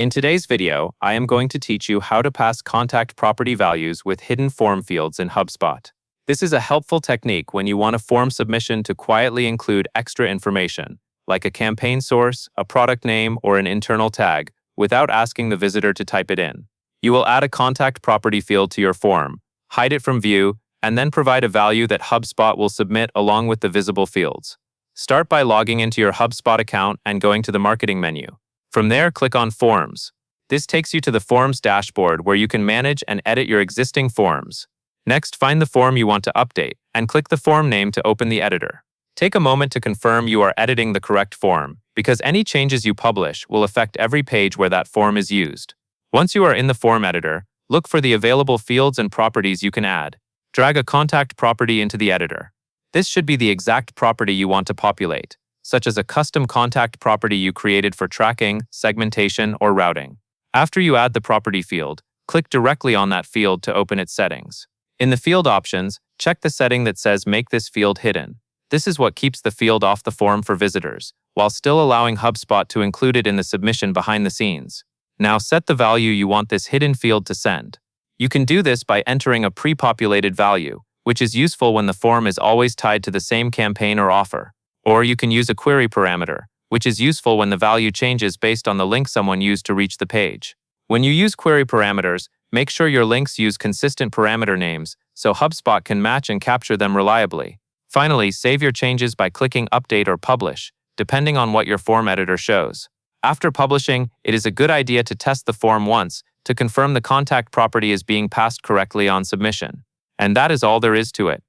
In today's video, I am going to teach you how to pass contact property values with hidden form fields in HubSpot. This is a helpful technique when you want a form submission to quietly include extra information, like a campaign source, a product name, or an internal tag, without asking the visitor to type it in. You will add a contact property field to your form, hide it from view, and then provide a value that HubSpot will submit along with the visible fields. Start by logging into your HubSpot account and going to the marketing menu. From there, click on Forms. This takes you to the Forms dashboard where you can manage and edit your existing forms. Next, find the form you want to update and click the form name to open the editor. Take a moment to confirm you are editing the correct form, because any changes you publish will affect every page where that form is used. Once you are in the form editor, look for the available fields and properties you can add. Drag a contact property into the editor. This should be the exact property you want to populate, such as a custom contact property you created for tracking, segmentation, or routing. After you add the property field, click directly on that field to open its settings. In the field options, check the setting that says Make this field hidden. This is what keeps the field off the form for visitors, while still allowing HubSpot to include it in the submission behind the scenes. Now set the value you want this hidden field to send. You can do this by entering a pre-populated value, which is useful when the form is always tied to the same campaign or offer. Or you can use a query parameter, which is useful when the value changes based on the link someone used to reach the page. When you use query parameters, make sure your links use consistent parameter names so HubSpot can match and capture them reliably. Finally, save your changes by clicking Update or Publish, depending on what your form editor shows. After publishing, it is a good idea to test the form once to confirm the contact property is being passed correctly on submission. And that is all there is to it.